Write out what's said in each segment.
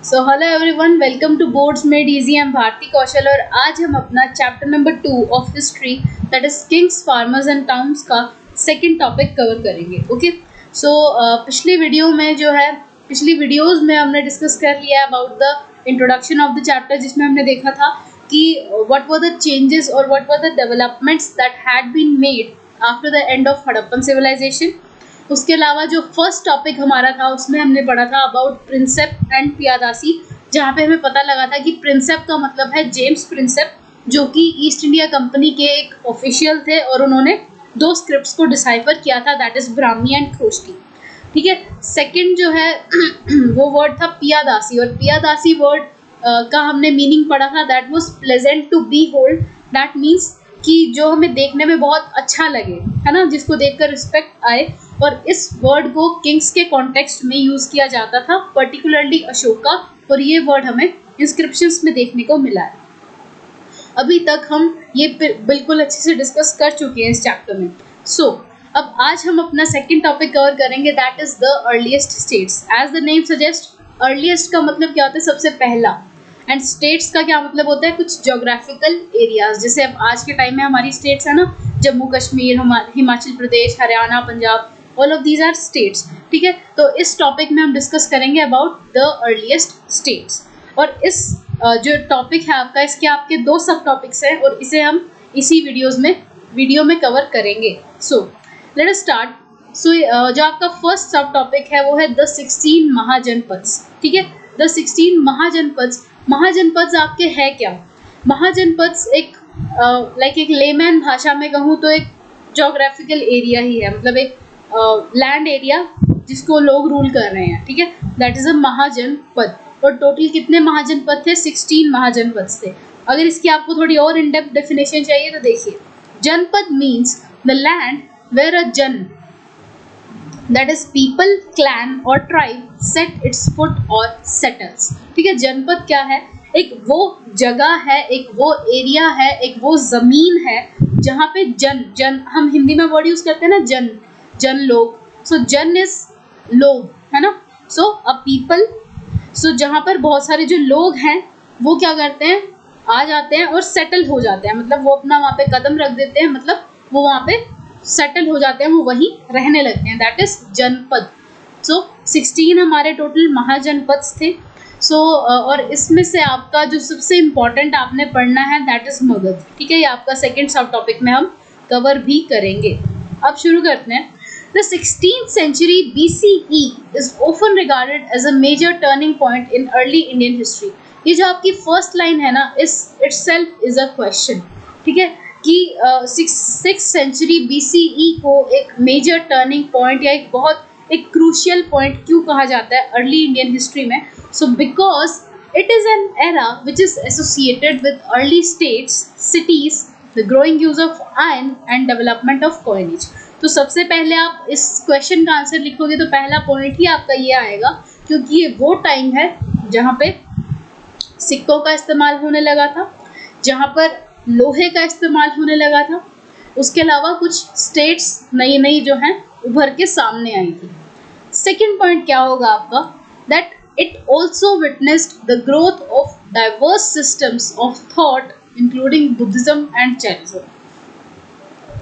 So hello everyone, welcome to boards made easy. I am Bharti Kaushal और आज हम अपना chapter number 2 of history that is kings, farmers and towns का second topic cover करेंगे। Okay, so पिछली videos में हमने डिस्कस कर लिया about the introduction of the chapter, जिसमें हमने देखा था कि व्हाट वर द चेंजेस और what were the developments that had been made after the end of Harappan civilisation. उसके अलावा जो फर्स्ट टॉपिक हमारा था उसमें हमने पढ़ा था अबाउट प्रिंसेप एंड पियादासी, जहाँ पे हमें पता लगा था कि प्रिंसेप का मतलब है जेम्स प्रिंसेप, जो कि ईस्ट इंडिया कंपनी के एक ऑफिशियल थे और उन्होंने 2 स्क्रिप्ट्स को डिसाइफर किया था, दैट इज ब्राह्मी एंड ख्रोष्टी। ठीक है, सेकंड जो है वो वर्ड था पियादासी, और पियादासी वर्ड का हमने मीनिंग पढ़ा था, that was pleasant to be hold. That means कि जो हमें देखने में बहुत अच्छा लगे, है ना, जिसको देखकर रिस्पेक्ट आए। और इस वर्ड को किंग्स के कॉन्टेक्स्ट में यूज किया जाता था, पर्टिकुलरली अशोका, और ये वर्ड हमें इंस्क्रिप्शंस में देखने को मिला है। अभी तक हम ये बिल्कुल अच्छे से डिस्कस कर चुके हैं इस चैप्टर में। अब आज हम अपना सेकंड टॉपिक कवर करेंगे, that is the earliest states. As the name suggest, earliest का मतलब क्या होता है, सबसे पहला, एंड स्टेट्स का क्या मतलब होता है, कुछ ज्योग्राफिकल एरियाज। जैसे अब आज के टाइम में हमारी स्टेट्स है ना, Jammu Kashmir, Himachal Pradesh, Haryana, Punjab, all of these are states. ठीक है, तो इस टॉपिक में हम डिस्कस करेंगे अबाउट द अर्लीस्ट स्टेट्स। और इस जो टॉपिक है आपका, इसके आपके 2 सब टॉपिक्स हैं और इसे हम इसी वीडियो में कवर करेंगे। So let us start. जो आपका फर्स्ट सब टॉपिक है वो है द 16 महाजनपद्स। ठीक है, द 16 महाजनपद्स आपके है क्या? महाजनपद्स एक एक लेमैन भाषा में कहूँ तो एक जोग्राफिकल एरिया ही है, मतलब एक लैंड एरिया जिसको लोग रूल कर रहे हैं। ठीक है, दैट इज अ महाजनपद। और टोटल कितने महाजनपद थे? 16 महाजनपद थे। अगर इसकी आपको थोड़ी और इन डेप्थ डेफिनेशन चाहिए तो देखिए, जनपद मीन्स द लैंड वेयर अ जन, दैट इज पीपल, क्लैन और ट्राइब सेट इट्स फुट और सेटल्स। ठीक है, जनपद क्या है? एक वो जगह है, एक वो एरिया है, एक वो जमीन है जहाँ पे जन हम हिंदी में वर्ड यूज करते हैं ना, जन लोग। सो जन इज लोग, है ना। सो अ पीपल, सो जहाँ पर बहुत सारे जो लोग हैं वो क्या करते हैं, आ जाते हैं और सेटल हो जाते हैं, मतलब वो अपना वहाँ पे कदम रख देते हैं, मतलब वो वहाँ पे सेटल हो जाते हैं, वो वहीं रहने लगते हैं, दैट इज जनपद। सो 16 हमारे टोटल महाजनपद थे। और इसमें से आपका जो सबसे इम्पोर्टेंट आपने पढ़ना है दैट इज मगध। ठीक है, ये आपका सेकेंड सब टॉपिक में हम कवर भी करेंगे। अब शुरू करते हैं। The 16th century BCE is often regarded as a major turning point in early Indian history. ये जो आपकी फर्स्ट लाइन है ना, इस itself is a question. ठीक है, कि 6th century BCE को एक मेजर टर्निंग पॉइंट या एक क्रूशियल पॉइंट क्यों कहा जाता है अर्ली इंडियन हिस्ट्री में? So because it is an era which is associated with early states, cities, the growing use of iron and development of coinage. तो सबसे पहले आप इस क्वेश्चन का आंसर लिखोगे तो पहला पॉइंट ही आपका ये आएगा, क्योंकि ये वो टाइम है जहाँ पे सिक्कों का इस्तेमाल होने लगा था, जहाँ पर लोहे का इस्तेमाल होने लगा था। उसके अलावा कुछ स्टेट्स नई जो हैं उभर के सामने आई थी। सेकेंड पॉइंट क्या होगा आपका, that it also witnessed the growth of diverse systems of thought including Buddhism and Jainism.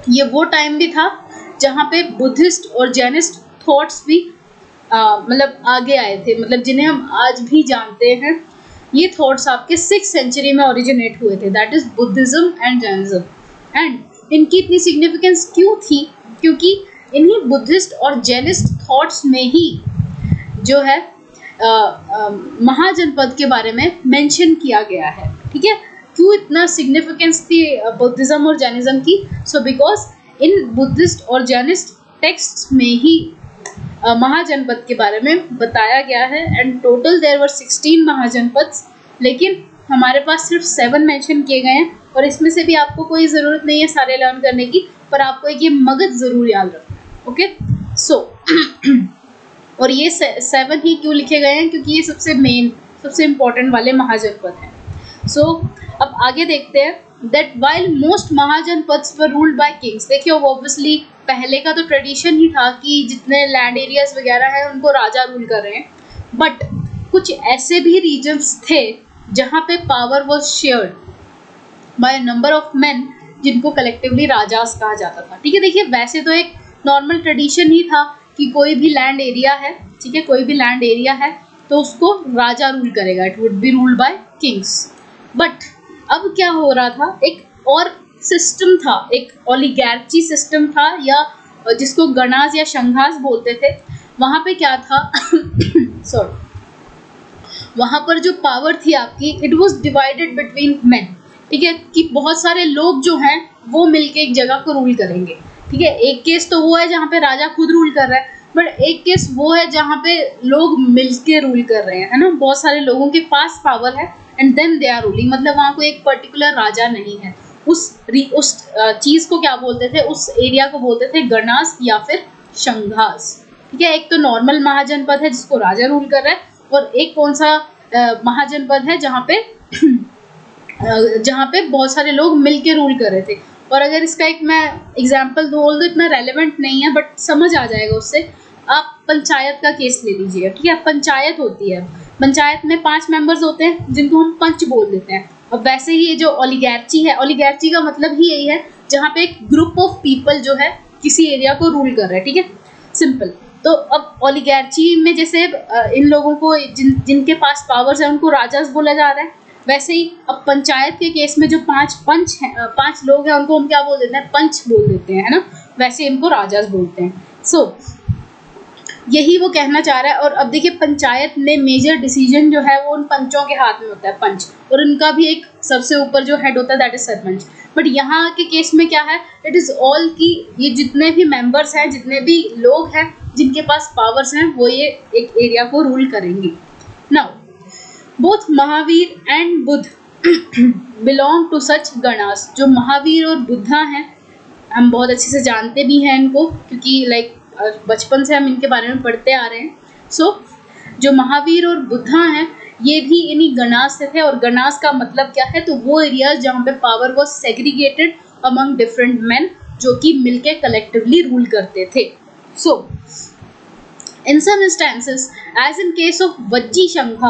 ये वो टाइम भी था जहाँ पे बुद्धिस्ट और जैनिस्ट थॉट्स भी मतलब आगे आए थे, मतलब जिन्हें हम आज भी जानते हैं। ये थॉट्स आपके 6th सेंचुरी में ओरिजिनेट हुए थे, that is Buddhism and Jainism. And इनकी इतनी सिग्निफिकेंस क्यों थी? क्योंकि इन्हीं बुद्धिस्ट और जैनिस्ट थॉट्स में ही जो है महाजनपद के बारे में मेंशन किया गया है। ठीक है, क्यों इतना सिग्निफिकेंस थी बुद्धिज्म और जैनिज्म की? सो बिकॉज इन बुद्धिस्ट और जैनिस्ट टेक्स्ट में ही महाजनपद के बारे में बताया गया है। एंड टोटल देयर वर 16 महाजनपद, लेकिन हमारे पास सिर्फ 7 मेंशन किए गए हैं, और इसमें से भी आपको कोई ज़रूरत नहीं है सारे लर्न करने की, पर आपको एक ये मगध ज़रूर याद रखना है। ओके, सो और ये 7 ही क्यों लिखे गए हैं? क्योंकि ये सबसे इम्पोर्टेंट वाले महाजनपद हैं। सो अब आगे देखते हैं, that while most mahajanapadas were ruled by Kings. देखिए, ऑब्वियसली पहले का तो ट्रेडिशन ही था कि जितने लैंड एरियाज वगैरह हैं उनको राजा रूल कर रहे हैं, बट कुछ ऐसे भी रीजन्स थे जहाँ पे power was shared by number of man जिनको कलेक्टिवली राजास कहा जाता था। ठीक है, देखिए वैसे तो एक नॉर्मल ट्रेडिशन ही था कि कोई भी लैंड एरिया है, ठीक है, कोई भी लैंड एरिया है तो उसको राजा रूल करेगा, it would be ruled by Kings. But अब क्या हो रहा था, एक और सिस्टम था, एक ओलिगार्ची सिस्टम था, या जिसको गणास या शंघास बोलते थे। वहाँ पे क्या था सॉरी, वहाँ पर जो पावर थी आपकी, it was divided between main. ठीक है, कि बहुत सारे लोग जो हैं वो मिलके एक जगह को रूल करेंगे। ठीक है, एक केस तो वो है जहाँ पे राजा खुद रूल कर रहा है, बट एक केस वो है जहाँ पे लोग मिलके रूल कर रहे हैं, है ना, बहुत सारे लोगों के पास पावर है and then they are ruling. मतलब वहाँ कोई एक पर्टिकुलर राजा नहीं है, उस चीज़ को क्या बोलते थे, उस एरिया को बोलते थे गणास या फिर शंघास। ठीक है, एक तो नॉर्मल महाजनपद है जिसको राजा रूल कर रहा है, और एक कौन सा महाजनपद है जहाँ पे बहुत सारे लोग मिलके रूल कर रहे थे। और अगर इसका एक मैं एग्जांपल दूँ, तो इतना रेलेवेंट नहीं है बट समझ आ जाएगा उससे। आप पंचायत का केस ले लीजिए। ठीक है, पंचायत होती है, पंचायत में 5 मेंबर्स होते हैं जिनको हम पंच बोल देते हैं। अब वैसे ही ये जो ओलिगार्ची है, ओलिगार्ची का मतलब ही यही है जहाँ पे एक ग्रुप ऑफ पीपल जो है किसी एरिया को रूल कर रहे हैं। ठीक है, सिंपल। तो अब ओलिगार्ची में जैसे इन लोगों को जिनके पास पावर्स है उनको राजास बोला जा रहा है, वैसे ही अब पंचायत के केस में जो 5 पंच हैं, 5 लोग हैं, उनको हम क्या बोल देते हैं, पंच बोल देते हैं, है ना, वैसे इनको राजास बोलते हैं। यही वो कहना चाह रहा है। और अब देखिए पंचायत में मेजर डिसीजन जो है वो उन पंचों के हाथ में होता है, पंच, और उनका भी एक सबसे ऊपर जो हेड होता है दैट इज सरपंच। बट यहाँ के केस में क्या है, इट इज ऑल की ये जितने भी मेंबर्स हैं, जितने भी लोग हैं जिनके पास पावर्स हैं, वो ये एक एरिया को रूल करेंगे। Now both Mahavir and Buddha belong to such ganas. जो महावीर और बुद्धा हैं, हम बहुत अच्छे से जानते भी हैं इनको, क्योंकि लाइक बचपन से हम इनके बारे में पढ़ते आ रहे हैं। जो महावीर और बुद्धा हैं ये भी इन्हीं गणास से थे। और गणास का मतलब क्या है, तो वो एरियाज जहाँ पे power was segregated among different man, जो कि मिलके कलेक्टिवली रूल करते थे। In some instances, as in case of Vajji Shangha,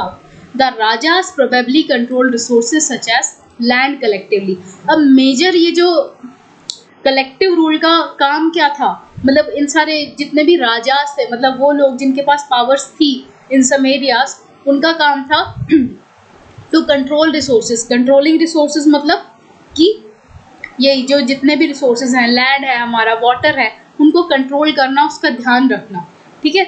the rajas probably controlled resources such as land collectively. अब मेजर ये जो कलेक्टिव रूल का काम क्या था, मतलब इन सारे जितने भी राजास थे, मतलब वो लोग जिनके पास पावर्स थी इन सम एरियाज, उनका काम था to control resources. Controlling resources मतलब कि ये जो जितने भी रिसोर्सेज हैं, लैंड है हमारा, वाटर है, उनको कंट्रोल करना, उसका ध्यान रखना। ठीक है,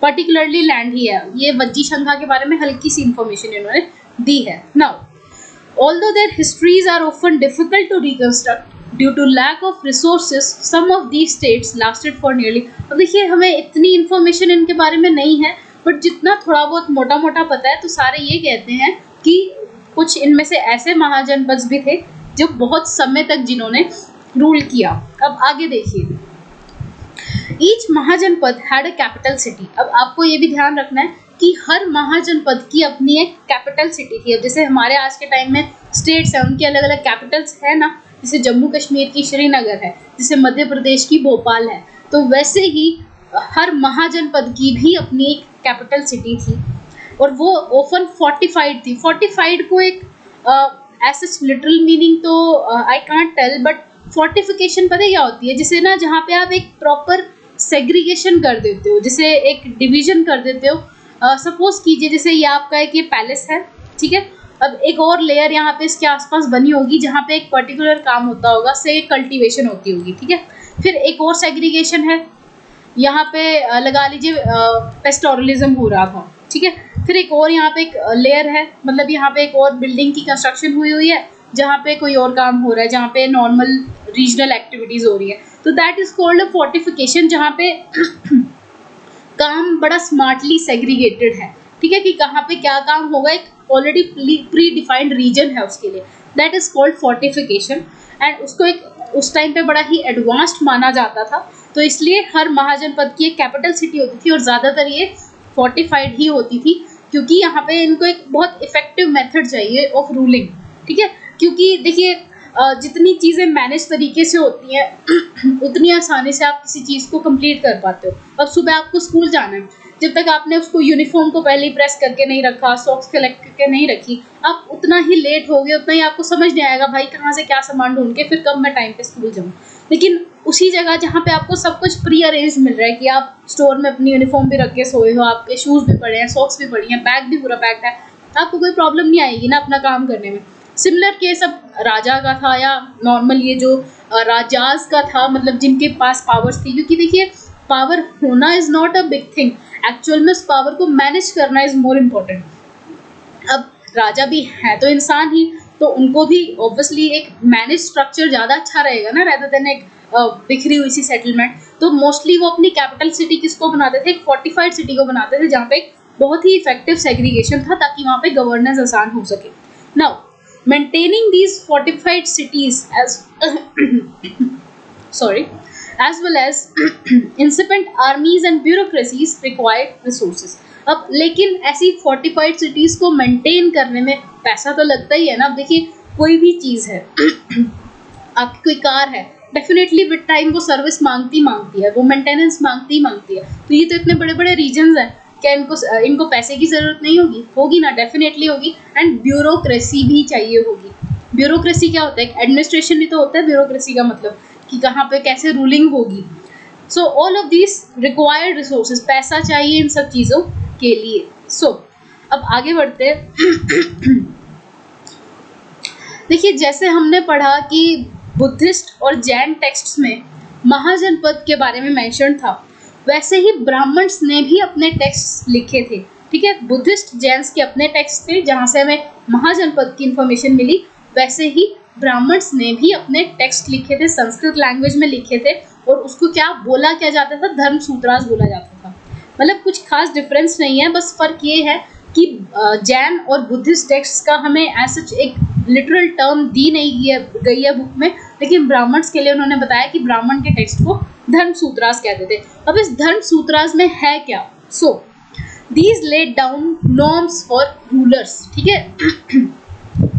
पर्टिकुलरली लैंड ही है। ये वज्जी शंघा के बारे में हल्की सी इंफॉर्मेशन इन्होंने दी है। Now although their histories are often difficult to reconstruct due to lack of resources, some of these states lasted for nearly. अब देखिए हमें इतनी इन्फॉर्मेशन इनके बारे में नहीं है, बट जितना थोड़ा बहुत मोटा मोटा पता है, तो सारे ये कहते हैं कि कुछ इनमें से ऐसे महाजनपद भी थे जो बहुत समय तक जिन्होंने रूल किया। अब आगे देखिए, each mahajanapada had a capital city. अब आपको ये भी ध्यान रखना है कि हर महाजनपद की अपनी एक कैपिटल सिटी थी। अब जैसे हमारे आज के टाइम में स्टेट्स हैं, उनकी अलग अलग कैपिटल्स है ना, जैसे जम्मू कश्मीर की श्रीनगर है, जैसे मध्य प्रदेश की भोपाल है, तो वैसे ही हर महाजनपद की भी अपनी एक कैपिटल सिटी थी, और वो ओपन फोर्टिफाइड थी। फोर्टिफाइड को एक ऐसा लिटरल मीनिंग तो I can't tell, but fortification पता है क्या होती है, जैसे ना जहाँ पे आप एक प्रॉपर सेग्रीगेशन कर देते हो, जैसे एक डिवीजन कर देते हो। सपोज कीजिए जैसे ये आपका एक ये पैलेस है, ठीक है, अब एक और लेयर यहाँ पे इसके आसपास बनी होगी जहाँ पे एक पर्टिकुलर काम होता होगा, से कल्टीवेशन होती होगी, ठीक है। फिर एक और सेग्रीगेशन है, यहाँ पे लगा लीजिए पेस्टोरलिज्म हो रहा था, ठीक है। फिर एक और यहाँ पे एक लेयर है, मतलब यहाँ पे एक और बिल्डिंग की कंस्ट्रक्शन हुई है जहाँ पे कोई और काम हो रहा है, जहाँ पे नॉर्मल रीजनल एक्टिविटीज हो रही है, तो that is called a fortification, जहाँ पे काम बड़ा स्मार्टली सेग्रीगेटेड है, ठीक है, कि कहाँ पे क्या काम होगा, एक ऑलरेडी प्री डिफाइंड रीजन है उसके लिए, that is called fortification. And उसको एक उस टाइम पे बड़ा ही एडवांस्ड माना जाता था, तो इसलिए हर महाजनपद की एक कैपिटल सिटी होती थी और ज़्यादातर ये फोर्टिफाइड ही होती थी, क्योंकि यहाँ पे इनको एक बहुत इफेक्टिव मेथड चाहिए ऑफ रूलिंग, ठीक है। क्योंकि देखिए जितनी चीज़ें मैनेज तरीके से होती हैं उतनी आसानी से आप किसी चीज़ को कंप्लीट कर पाते हो। अब सुबह आपको स्कूल जाना है, जब तक आपने उसको यूनिफॉर्म को पहले ही प्रेस करके नहीं रखा, सॉक्स कलेक्ट करके नहीं रखी, आप उतना ही लेट हो गए, उतना ही आपको समझ नहीं आएगा भाई कहाँ से क्या सामान ढूंढ के फिर कब मैं टाइम पे स्कूल जाऊँ। लेकिन उसी जगह जहाँ पे आपको सब कुछ प्री अरेंज मिल रहा है कि आप स्टोर में अपनी यूनिफॉर्म भी रख के सोए हो, आपके शूज़ भी पड़े हैं, सॉक्स भी पड़ी हैं, बैग भी पूरा पैक्ड है, आपको कोई प्रॉब्लम नहीं आएगी ना अपना काम करने में। सिमिलर केस अब राजा का था या नॉर्मल ये जो राजाज का था, मतलब जिनके पास पावर्स थी, क्योंकि देखिए पावर होना is not a big thing, actual में उस पावर को मैनेज करना इज़ मोर इम्पोर्टेंट। अब राजा भी है तो इंसान ही, तो उनको भी ऑब्वियसली एक मैनेज स्ट्रक्चर ज़्यादा अच्छा रहेगा ना, रेदर देन एक बिखरी हुई सी सेटलमेंट। तो मोस्टली वो अपनी कैपिटल सिटी किसको बनाते थे, एक फोर्टिफाइड सिटी को बनाते थे, जहाँ पे बहुत ही इफेक्टिव सेग्रीगेशन था ताकि वहाँ पे गवर्नेंस आसान हो सके। Now maintaining these fortified cities as as well as incipient armies and bureaucracies required resources। अब लेकिन ऐसी फोर्टिफाइड सिटीज को मेंटेन करने में पैसा तो लगता ही है ना। अब देखिए कोई भी चीज़ है आपकी कोई कार है, डेफिनेटली विद टाइम वो सर्विस मांगती है, वो मेंटेनेंस मांगती है। तो ये तो इतने बड़े बड़े रीजन्स हैं, क्या इनको पैसे की ज़रूरत नहीं होगी? होगी ना, डेफिनेटली होगी। एंड ब्यूरोक्रेसी भी चाहिए होगी। ब्यूरोक्रेसी क्या होता है? एडमिनिस्ट्रेशन ही तो होता है ब्यूरोक्रेसी का मतलब, कि कहाँ पे कैसे रूलिंग होगी। So all of this required resources, पैसा चाहिए इन सब चीज़ों के लिए। सो अब आगे बढ़ते हैं। देखिए जैसे हमने पढ़ा कि बुद्धिस्ट और जैन टेक्स्ट्स में महाजनपद के बारे में मेंशन था, वैसे ही ब्राह्मण्स ने भी अपने टेक्स्ट लिखे थे। ठीक है, बुद्धिस्ट जैन्स के अपने टेक्स्ट थे जहाँ से हमें महाजनपद की इंफॉर्मेशन मिली, वैसे ही ब्राह्मण्स ने भी अपने टेक्स्ट लिखे थे, संस्कृत लैंग्वेज में लिखे थे, और उसको क्या बोला क्या जाता था? धर्मसूत्रास बोला जाता था। मतलब कुछ खास डिफरेंस नहीं है, बस फ़र्क ये है कि जैन और बुद्धिस्ट टेक्स्ट का हमें एज सच एक लिटरल टर्म दी नहीं गई है बुक में, लेकिन ब्राह्मण्स के लिए उन्होंने बताया कि ब्राह्मण के टेक्स्ट को धर्मसूत्रास कहते थे। अब इस धर्मसूत्रास में है क्या? So these laid down norms for rulers. ठीक है,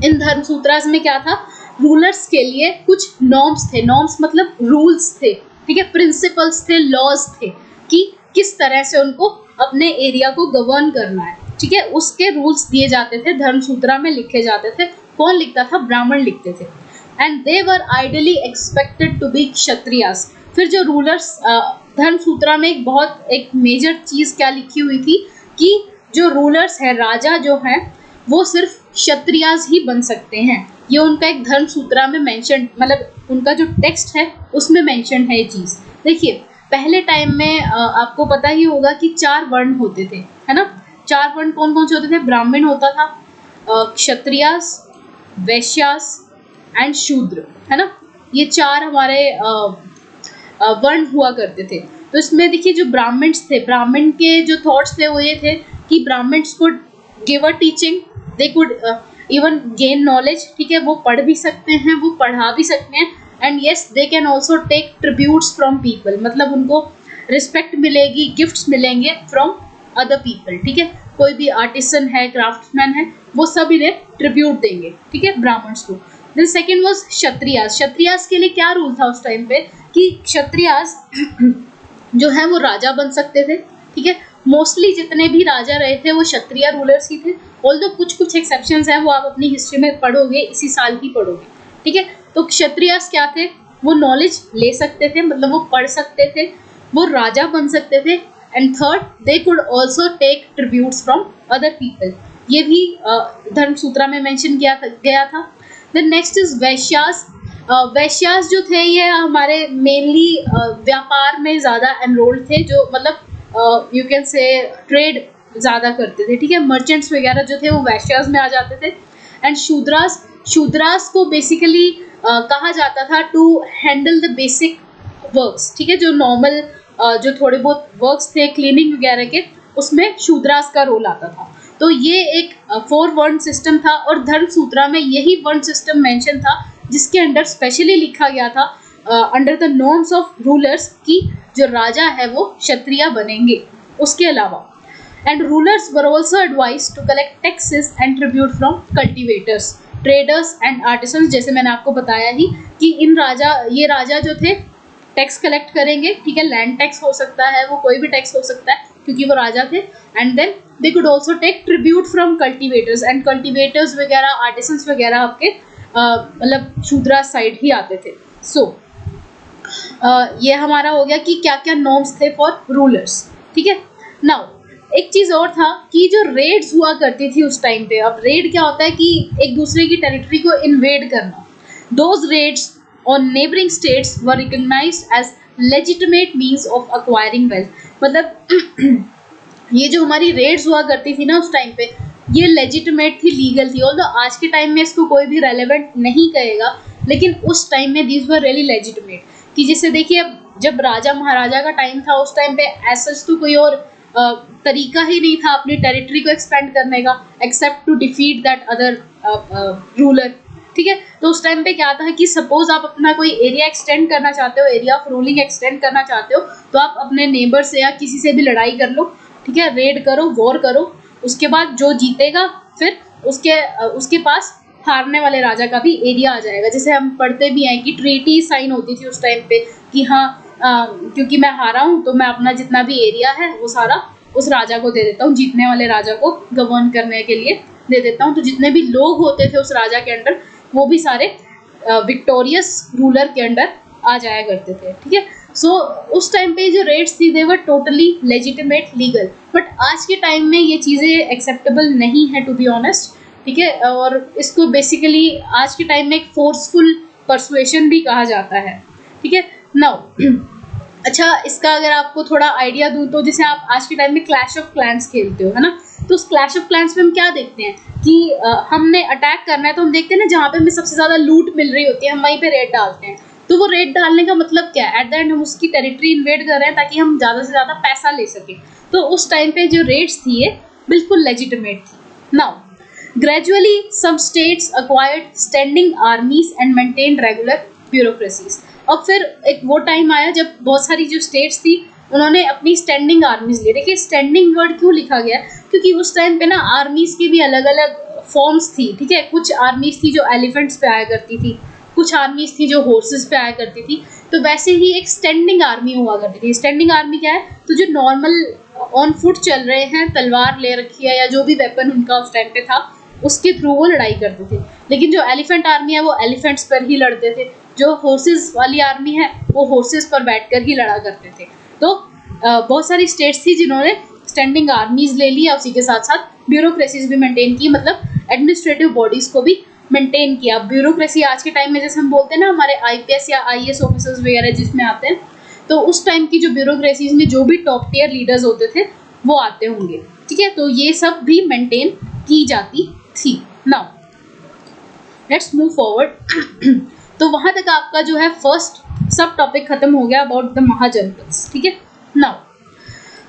इन धर्मसूत्रास में क्या था? रूलर्स के लिए कुछ नॉर्म्स थे। नॉर्म्स मतलब रूल्स थे, ठीक है, प्रिंसिपल्स थे, लॉज थे कि किस तरह से उनको अपने एरिया को गवर्न करना है। ठीक है, उसके रूल्स दिए जाते थे, धर्मसूत्रा में लिखे जाते थे। कौन लिखता था? ब्राह्मण लिखते थे। And they were ideally expected to be Kshatriyas. फिर जो रूलर्स, धर्मसूत्रा में एक मेजर चीज़ क्या लिखी हुई थी कि जो रूलर्स हैं, राजा जो हैं, वो सिर्फ क्षत्रियास ही बन सकते हैं। ये उनका एक धर्मसूत्रा में मेंशन, मतलब उनका जो टेक्स्ट है उसमें मेंशन है ये चीज़। देखिए पहले टाइम में आपको पता ही होगा कि 4 वर्ण होते थे, है ना। 4 वर्ण कौन कौन से होते थे? ब्राह्मण होता था, क्षत्रियास, वैश्यास एंड शूद्र, है ना। ये 4 हमारे वर्ण हुआ करते थे। तो इसमें देखिए जो ब्राह्मण्स थे, ब्राह्मण के जो थॉट्स थे वो ये थे कि Brahmins could give a teaching, they could even gain knowledge. ठीक है, वो पढ़ भी सकते हैं, वो पढ़ा भी सकते हैं। And yes they can also take tributes from people, मतलब उनको रिस्पेक्ट मिलेगी, गिफ्ट्स मिलेंगे फ्रॉम अदर पीपल। ठीक है, कोई भी आर्टिसन है, क्राफ्ट्समैन है, वो सब इन्हें ट्रिब्यूट देंगे। ठीक है, ब्राह्मण्स को। Then second was Kshatriyas. Kshatriyas के लिए क्या रूल था उस टाइम पे कि क्षत्रियास जो है वो राजा बन सकते थे। ठीक है, मोस्टली जितने भी राजा रहे थे वो क्षत्रिय रूलर्स ही थे। ऑल्दो कुछ एक्सेप्शंस हैं, वो आप अपनी हिस्ट्री में पढ़ोगे, इसी साल ही पढ़ोगे। ठीक है, तो क्षत्रियास क्या थे? वो नॉलेज ले सकते थे, मतलब वो पढ़ सकते थे, वो राजा बन सकते थे। And third, they could also take tributes from other people. ये भी धर्मसूत्रा में मेंशन गया था। Then next is Vaishyas. Vaishyas जो थे ये हमारे मेनली व्यापार में ज़्यादा एनरोल्ड थे, जो मतलब यू कैन से ट्रेड ज़्यादा करते थे। ठीक है, मर्चेंट्स वगैरह जो थे वो वैश्यास में आ जाते थे। एंड शूद्रास को बेसिकली कहा जाता था to handle the basic works. ठीक है, जो नॉर्मल जो थोड़े बहुत वर्क्स थे क्लीनिंग वगैरह के, उसमें शूद्रास का रोल आता था। तो ये एक 4 वर्ण सिस्टम था, और धर्मसूत्रा में यही वर्ण सिस्टम मेंशन था जिसके अंडर स्पेशली लिखा गया था under the norms of rulers कि जो राजा है वो क्षत्रिय बनेंगे। उसके अलावा and rulers were also advise to collect taxes and tribute from cultivators. Traders and artisans, जैसे मैंने आपको बताया ही कि ये राजा जो थे टैक्स कलेक्ट करेंगे, ठीक है, लैंड टैक्स हो सकता है, वो कोई भी टैक्स हो सकता है क्योंकि वो राजा थे, and then they could also take tribute from cultivators, and cultivators वगैरह, आर्टिसंस वगैरह आपके मतलब शूद्रा साइड ही आते थे। सो ये हमारा हो गया कि क्या क्या नॉर्म्स थे फॉर रूलर्स, ठीक है। नाउ एक चीज़ और था कि जो रेड्स हुआ करती थी उस टाइम पे, अब रेड क्या होता है कि एक दूसरे की टेरिटरी को इन्वेड करना, those raids on neighboring states were recognized as legitimate means of acquiring wealth, मतलब ये जो हमारी रेड्स हुआ करती थी ना उस टाइम पे, ये लेजिटिमेट थी, लीगल थी। ऑल्दो आज के टाइम में इसको कोई भी रेलेवेंट नहीं कहेगा, लेकिन उस टाइम में दीज वर रियली लेजिटिमेट, कि जिससे देखिए जब राजा महाराजा का टाइम था उस टाइम पे एज सच तो कोई और तरीका ही नहीं था अपनी टेरिटरी को एक्सपेंड करने का except to defeat that other ruler, ठीक है। तो उस टाइम पे क्या था कि सपोज आप अपना कोई एरिया एक्सटेंड करना चाहते हो, एरिया ऑफ रूलिंग एक्सटेंड करना चाहते हो, तो आप अपने नेबर से या किसी से भी लड़ाई कर लो, ठीक है, रेड करो, वॉर करो, उसके बाद जो जीतेगा फिर उसके पास हारने वाले राजा का भी एरिया आ जाएगा। जैसे हम पढ़ते भी हैं कि ट्रीटी साइन होती थी उस टाइम पे कि हाँ क्योंकि मैं हारा हूँ तो मैं अपना जितना भी एरिया है वो सारा उस राजा को दे देता हूँ, जीतने वाले राजा को गवर्न करने के लिए दे देता हूँ। तो जितने भी लोग होते थे उस राजा के अंडर वो भी सारे विक्टोरियस रूलर के अंडर आ जाया करते थे, ठीक है। सो उस टाइम पे जो रेट्स थी they were totally legitimate, legal, but आज के टाइम में ये चीज़ें एक्सेप्टेबल नहीं है टू बी ऑनेस्ट, ठीक है। और इसको बेसिकली आज के टाइम में एक फोर्सफुल परसुएशन भी कहा जाता है, ठीक है। नाउ अच्छा, इसका अगर आपको थोड़ा आइडिया दूँ तो जैसे आप आज के टाइम में क्लैश ऑफ क्लैंस खेलते हो, है ना, तो उस क्लैश ऑफ क्लैंस में हम क्या देखते हैं कि हमने अटैक करना है तो हम देखते हैं ना जहाँ पे हमें सबसे ज़्यादा लूट मिल रही होती है हम वहीं पे रेड डालते हैं। तो वो रेड डालने का मतलब क्या है, एट द एंड हम उसकी टेरिटरी इन्वेड कर रहे हैं ताकि हम ज़्यादा से ज़्यादा पैसा ले सकें। तो उस टाइम पे जो रेड्स थी ये बिल्कुल लेजिटिमेट थी। Now gradually some states acquired standing armies and maintained regular bureaucracies. अब फिर एक वो टाइम आया जब बहुत सारी जो स्टेट्स थी उन्होंने अपनी स्टैंडिंग आर्मीज ली। देखिए स्टैंडिंग वर्ड क्यों लिखा गया, क्योंकि उस टाइम पे ना आर्मीज की भी अलग अलग फॉर्म्स थी, ठीक है। कुछ आर्मीज थी जो एलिफेंट्स पे आया करती थी, कुछ आर्मीज थी जो हॉर्सेस पे आया करती थी, तो वैसे ही एक स्टैंडिंग आर्मी हुआ करती थी। स्टैंडिंग आर्मी क्या है, तो जो नॉर्मल ऑन फुट चल रहे हैं, तलवार ले रखी है या जो भी वेपन उनका उस टाइम पे था उसके थ्रू वो लड़ाई करते थे। लेकिन जो एलिफेंट आर्मी है वो एलिफेंट्स पर ही लड़ते थे, जो हॉर्सेस वाली आर्मी है वो हॉर्सेस पर बैठकर ही लड़ा करते थे। तो बहुत सारी स्टेट्स थी जिन्होंने स्टैंडिंग आर्मीज ले ली, उसी के साथ साथ ब्यूरोक्रेसीज भी मेंटेन की, मतलब एडमिनिस्ट्रेटिव बॉडीज को भी मेंटेन किया। ब्यूरोक्रेसी आज के टाइम में जैसे हम बोलते हैं ना हमारे आईपीएस या आईएएस ऑफिसर्स वगैरह जिसमें आते हैं, तो उस टाइम की जो ब्यूरोक्रेसीज में जो भी टॉप टियर लीडर्स होते थे वो आते होंगे, ठीक है। तो ये सब भी मेंटेन की जाती थी। Now let's move forward. तो वहां तक आपका जो है फर्स्ट सब टॉपिक खत्म हो गया अबाउट द महाजनपद्स, ठीक है। नाउ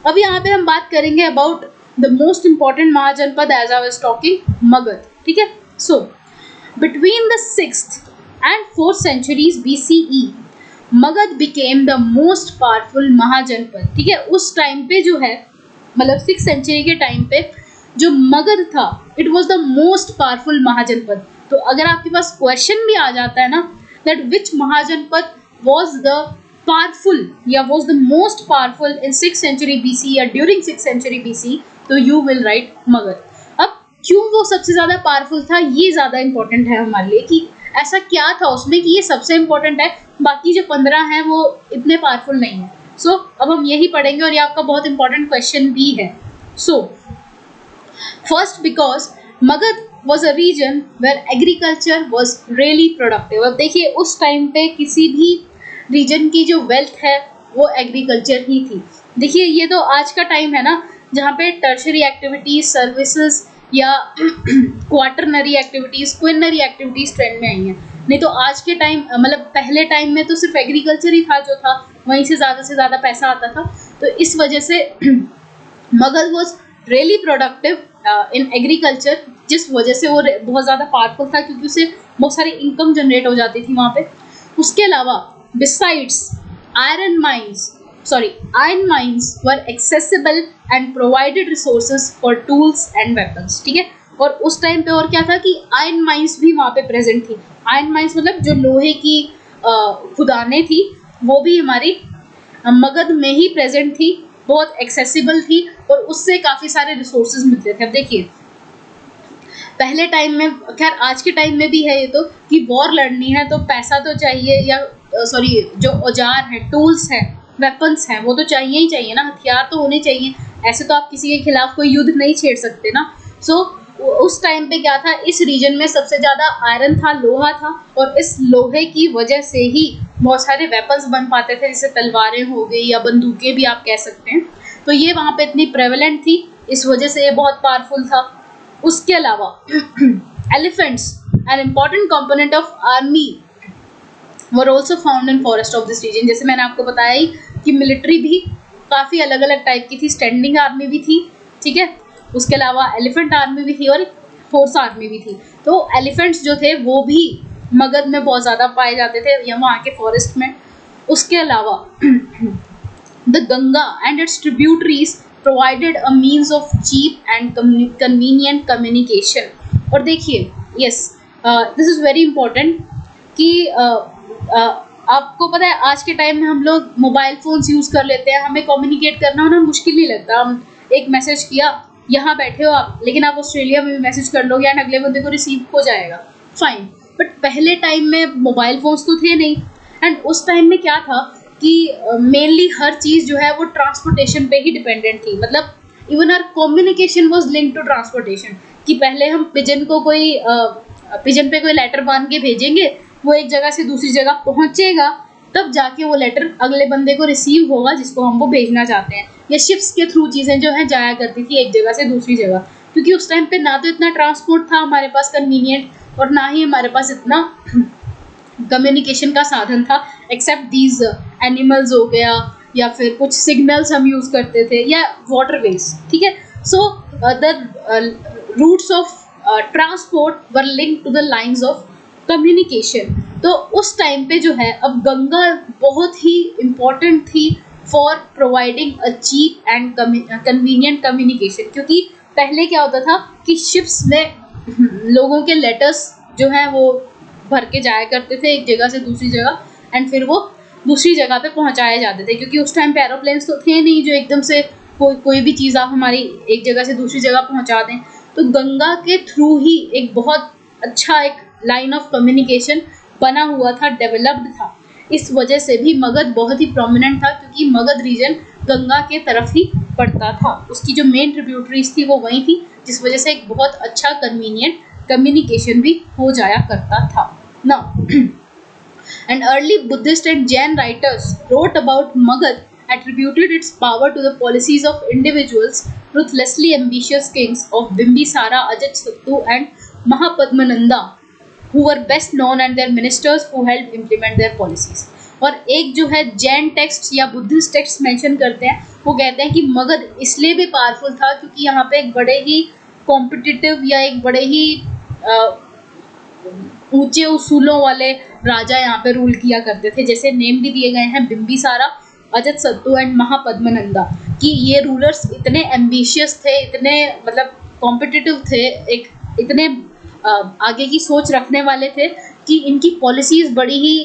अब यहाँ पे हम बात करेंगे about the most important mahajanapada as I was talking, Magadh, ठीक है। So between the 6th and 4th centuries BCE Magadh became the most powerful mahajanapada, ठीक है। उस टाइम पे जो है मतलब 6th सेंचुरी के टाइम पे जो मगध था it was the most powerful mahajanapada. तो अगर आपके पास क्वेश्चन भी आ जाता है ना that which mahajanapada was the powerful या was the most powerful in 6th century BC या ड्यूरिंग 6th century BC, तो यू विल राइट मगध। अब क्यों वो सबसे ज़्यादा पावरफुल था ये ज़्यादा इंपॉर्टेंट है हमारे लिए कि ऐसा क्या था उसमें कि ये सबसे इम्पोर्टेंट है, बाकी जो 15 हैं वो इतने पावरफुल नहीं है। सो अब हम यही पढ़ेंगे और ये आपका बहुत इंपॉर्टेंट क्वेश्चन भी है। So first because Magadh was a region where agriculture was really productive। अब देखिए उस टाइम पे किसी भी रीजन की जो वेल्थ है वो एग्रीकल्चर ही थी। देखिए ये तो आज का टाइम है ना जहाँ पे टर्शरी एक्टिविटीज, सर्विसेज या quaternary activities, quinary activities trend में आई हैं। नहीं तो आज के टाइम मतलब पहले टाइम में तो सिर्फ एग्रीकल्चर ही था जो था, वहीं से ज़्यादा पैसा आता था। तो इस वजह से Magadh was really productive in agriculture, जिस वजह से वो बहुत ज़्यादा पावरफुल था क्योंकि उससे बहुत सारी इनकम जनरेट हो जाती थी वहाँ पे। उसके अलावा besides iron mines were accessible and provided resources for tools and weapons, ठीक है। और उस टाइम पे और क्या था कि आयरन माइंस भी वहाँ पे प्रेजेंट थी। आयरन माइंस मतलब जो लोहे की खुदानें थी वो भी हमारी मगध में ही प्रेजेंट थी, बहुत एक्सेसिबल थी और उससे काफ़ी सारे रिसोर्सेज मिलते थे। अब देखिए पहले टाइम में, खैर आज के टाइम में भी है ये तो, कि वॉर लड़नी है तो पैसा तो चाहिए, या सॉरी जो औजार है, टूल्स हैं, वेपन्स हैं, वो तो चाहिए ही चाहिए ना, हथियार तो होने चाहिए, ऐसे तो आप किसी के खिलाफ कोई युद्ध नहीं छेड़ सकते ना। सो उस टाइम पे क्या था, इस रीजन में सबसे ज़्यादा आयरन था, लोहा था, और इस लोहे की वजह से ही बहुत सारे वेपन्स बन पाते थे, जैसे तलवारें हो गई या बंदूकें भी आप कह सकते हैं। तो ये वहाँ पे इतनी प्रेवलेंट थी, इस वजह से ये बहुत पावरफुल था। उसके अलावा elephants, an important component of army, were also found in forest of this region. जैसे मैंने आपको बताया ही कि मिलिट्री भी काफ़ी अलग अलग टाइप की थी, स्टैंडिंग आर्मी भी थी, ठीक है, उसके अलावा एलिफेंट आर्मी भी थी और फोर्स आर्मी भी थी। तो एलिफेंट्स जो थे वो भी मगध में बहुत ज़्यादा पाए जाते थे, या वहाँ के फॉरेस्ट में। उसके अलावा the Ganga and it's tributaries provided a means of cheap and convenient communication। और देखिए yes, this is very important कि आपको पता है आज के टाइम में हम लोग मोबाइल फ़ोन्स यूज़ कर लेते हैं, हमें कम्युनिकेट करना होना मुश्किल नहीं लगता। हम एक मैसेज किया, यहाँ बैठे हो आप, लेकिन आप ऑस्ट्रेलिया में भी मैसेज कर लोगे एंड अगले बंदे को रिसीव हो जाएगा, फाइन। बट पहले टाइम में मोबाइल फ़ोन्स तो थे नहीं, एंड उस टाइम में क्या था कि मेनली हर चीज़ जो है वो ट्रांसपोर्टेशन पे ही डिपेंडेंट थी। मतलब even our communication was linked to transportation, कि पहले हम पिजन को कोई पिजन पे कोई लेटर बांध के भेजेंगे, वो एक जगह से दूसरी जगह पहुंचेगा, तब जाके वो लेटर अगले बंदे को रिसीव होगा जिसको हम वो भेजना चाहते हैं। या शिप्स के थ्रू चीज़ें जो है जाया करती थी एक जगह से दूसरी जगह, क्योंकि उस टाइम पे ना तो इतना ट्रांसपोर्ट था हमारे पास कन्वीनियंट, और ना ही हमारे पास इतना कम्युनिकेशन का साधन था, एक्सेप्ट दीज एनिमल्स हो गया, या फिर कुछ सिग्नल्स हम यूज़ करते थे, या वाटरवेज, ठीक है। So the routes of transport were linked to the lines of communication. तो उस टाइम पे जो है, अब गंगा बहुत ही इम्पॉर्टेंट थी for providing a cheap and convenient communication, क्योंकि पहले क्या होता था कि शिप्स में लोगों के लेटर्स जो हैं वो भर के जाया करते थे एक जगह से दूसरी जगह, एंड फिर वो दूसरी जगह पे पहुंचाए जाते थे, क्योंकि उस टाइम पे एरोप्लेन्स तो थे नहीं जो एकदम से कोई भी चीज़ आप हमारी एक जगह से दूसरी जगह पहुंचा दें। तो गंगा के थ्रू ही एक बहुत अच्छा एक लाइन ऑफ कम्युनिकेशन बना हुआ था, डेवलप्ड था। इस वजह से भी मगध बहुत ही प्रोमिनेंट था, क्योंकि मगध रीजन गंगा के तरफ ही पड़ता था, उसकी जो मेन ट्रिब्यूटरीज थी वो वहीं थी, जिस वजह से एक बहुत अच्छा कन्वीनियंट कम्युनिकेशन भी हो जाया करता था। Now, and early Buddhist and Jain writers wrote about Magad, attributed its power to the policies of individuals, ruthlessly ambitious kings of Bimbisara, Ajatasattu and Mahapadmananda, who were best known, and their ministers who helped implement their policies। और एक जो है Jain text या Buddhist text mention करते हैं, वो कहते हैं कि मगध इसलिए भी पावरफुल था क्योंकि यहाँ पे एक बड़े ही कॉम्पिटिटिव या एक बड़े ही ऊंचे उसूलों वाले राजा यहाँ पे रूल किया करते थे। जैसे नेम भी दिए गए हैं, बिंबिसारा, अजातशत्रु एंड महापद्मनंदा, कि ये रूलर्स इतने एम्बिशियस थे, इतने मतलब कॉम्पिटिटिव थे, एक इतने आगे की सोच रखने वाले थे कि इनकी पॉलिसीज़ बड़ी ही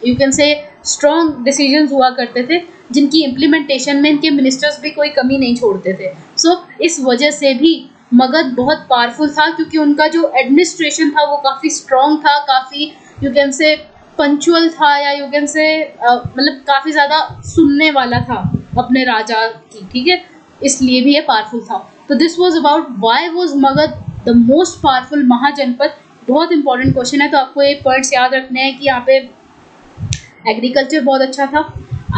you can say strong decisions हुआ करते थे, जिनकी इम्प्लीमेंटेशन में इनके मिनिस्टर्स भी कोई कमी नहीं छोड़ते थे। सो इस वजह से भी मगध बहुत पावरफुल था, क्योंकि उनका जो एडमिनिस्ट्रेशन था वो काफ़ी स्ट्रॉन्ग था, काफ़ी यू कैन से पंचुअल था, या यू कैन से मतलब काफ़ी ज़्यादा सुनने वाला था अपने राजा की, ठीक है, इसलिए भी ये पावरफुल था। तो this was about why was Magadh the most powerful mahajanapada. बहुत इंपॉर्टेंट क्वेश्चन है, तो आपको ये पॉइंट्स याद रखने हैं कि यहाँ पे एग्रीकल्चर बहुत अच्छा था,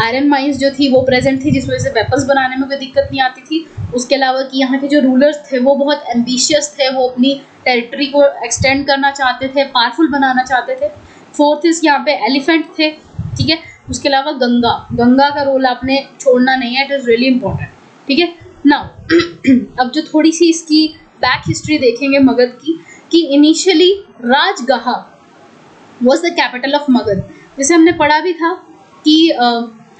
आयरन माइंस जो थी वो प्रेजेंट थी, जिस वजह से वेपन्स बनाने में कोई दिक्कत नहीं आती थी। उसके अलावा कि यहाँ के जो रूलर्स थे वो बहुत एम्बिशियस थे, वो अपनी टेरिटरी को एक्सटेंड करना चाहते थे, पावरफुल बनाना चाहते थे। फोर्थ इज यहाँ पे एलिफेंट थे, ठीक है। उसके अलावा गंगा का रोल आपने छोड़ना नहीं है, इट इज़ रियली इंपॉर्टेंट, ठीक है। नाउ अब जो थोड़ी सी इसकी बैक हिस्ट्री देखेंगे मगध की, कि initially Rajagaha was the capital of Magadh. जैसे हमने पढ़ा भी था कि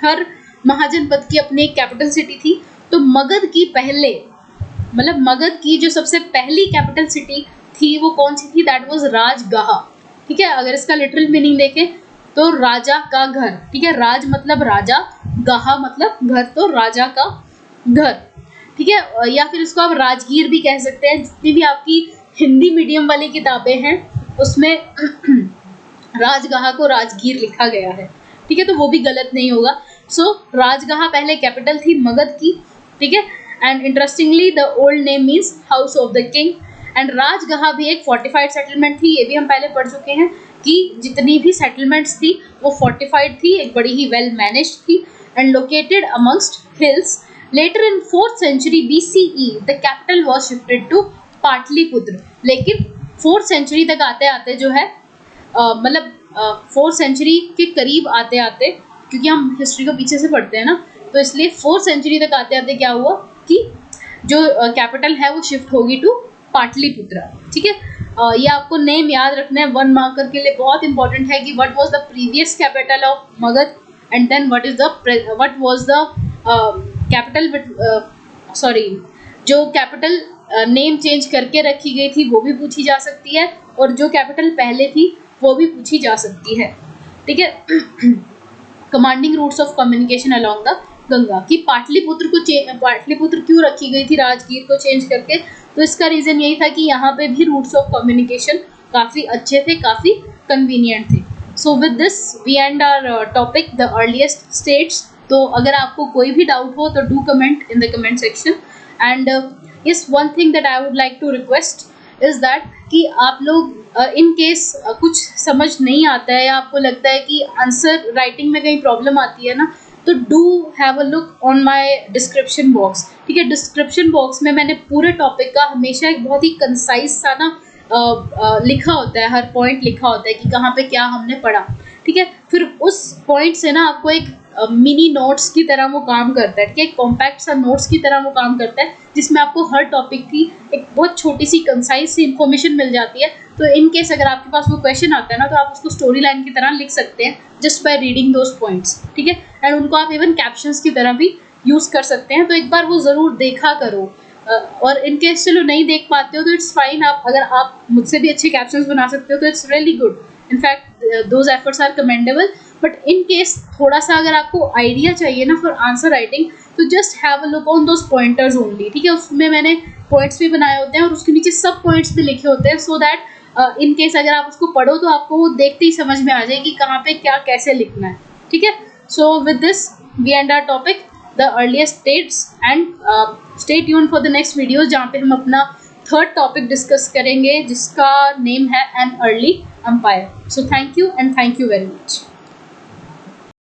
हर महाजनपद की अपनी एक कैपिटल सिटी थी, तो मगध की पहले मतलब मगध की जो सबसे पहली कैपिटल सिटी थी वो कौन सी थी? That was Rajagaha. ठीक है, अगर इसका लिटरल मीनिंग देखें तो राजा का घर। ठीक है, राज मतलब राजा, गाहा मतलब घर, तो राजा का घर। ठीक है, या फिर इसको आप राजगीर भी कह सकते हैं। जितनी भी आपकी हिंदी मीडियम वाली किताबें हैं उसमें राजगाहा को राजगीर लिखा गया है। ठीक है, तो वो भी गलत नहीं होगा। सो राजगाहा पहले कैपिटल थी मगध की। ठीक है, and interestingly the old name means house of the king. And Rajagaha भी एक फोर्टिफाइड सेटलमेंट थी, ये भी हम पहले पढ़ चुके हैं कि जितनी भी सेटलमेंट्स थी वो फोर्टिफाइड थी, एक बड़ी ही वेल मैनेज्ड थी, and located amongst hills. Later in 4th century BCE the capital was shifted to Pataliputra. लेकिन 4th century तक आते आते जो है मतलब 4th century के करीब आते आते, क्योंकि हम हिस्ट्री को पीछे से पढ़ते हैं ना, तो इसलिए 4th century तक आते आते क्या हुआ कि जो कैपिटल है वो शिफ्ट होगी टू पाटलिपुत्र। ठीक है, ये आपको नेम याद रखना है 1 मार्कर के लिए, बहुत इंपॉर्टेंट है कि what was the previous capital of Magadha and then what was the capital sorry जो कैपिटल नेम चेंज करके रखी गई थी वो भी पूछी जा सकती है, और जो कैपिटल पहले थी वो भी पूछी जा सकती है। ठीक है, commanding routes of communication along the Ganga, कि पाटलिपुत्र क्यों रखी गई थी राजगीर को चेंज करके? तो इसका रीज़न यही था कि यहाँ पे भी रूट्स ऑफ कम्युनिकेशन काफ़ी अच्छे थे, काफ़ी कन्वीनियंट थे। So with this we end our topic the earliest states. तो अगर आपको कोई भी डाउट हो तो do comment in the comment section. And is one thing that I would like to request is that कि आप लोग इन केस कुछ समझ नहीं आता है या आपको लगता है कि आंसर राइटिंग में कहीं प्रॉब्लम आती है ना, तो do have a look on my description box. ठीक है, डिस्क्रिप्शन बॉक्स में मैंने पूरे टॉपिक का हमेशा एक बहुत ही कंसाइज सा ना लिखा होता है, हर पॉइंट लिखा होता है कि कहाँ पे क्या हमने पढ़ा। ठीक है, फिर उस पॉइंट से ना आपको एक मिनी नोट्स की तरह वो काम करता है। ठीक है, एक कॉम्पैक्ट सा नोट्स की तरह वो काम करता है, जिसमें आपको हर टॉपिक की एक बहुत छोटी सी कंसाइज सी इन्फॉर्मेशन मिल जाती है। तो इन केस अगर आपके पास वो क्वेश्चन आता है ना, तो आप उसको स्टोरी लाइन की तरह लिख सकते हैं just by reading those points. ठीक है, एंड उनको आप इवन कैप्शंस की तरह भी यूज़ कर सकते हैं। तो एक बार वो ज़रूर देखा करो। और इन केस चलो नहीं देख पाते हो तो इट्स फाइन, अगर आप मुझसे भी अच्छे कैप्शंस बना सकते हो तो it's really good. In fact those efforts are commendable. But in case थोड़ा सा अगर आपको आइडिया चाहिए ना फॉर आंसर राइटिंग, तो just have a look on those pointers only. ठीक है, उसमें मैंने पॉइंट्स भी बनाए होते हैं और उसके नीचे सब पॉइंट्स भी लिखे होते हैं, सो दैट इन केस अगर आप उसको पढ़ो तो आपको वो देखते ही समझ में आ जाए कि कहाँ पे क्या कैसे लिखना है। ठीक है, so with this we end our topic the earliest states, and stay tune for the next video जहाँ पे हम अपना थर्ड टॉपिक डिस्कस करेंगे जिसका नेम है an early empire. So thank you and thank you very much.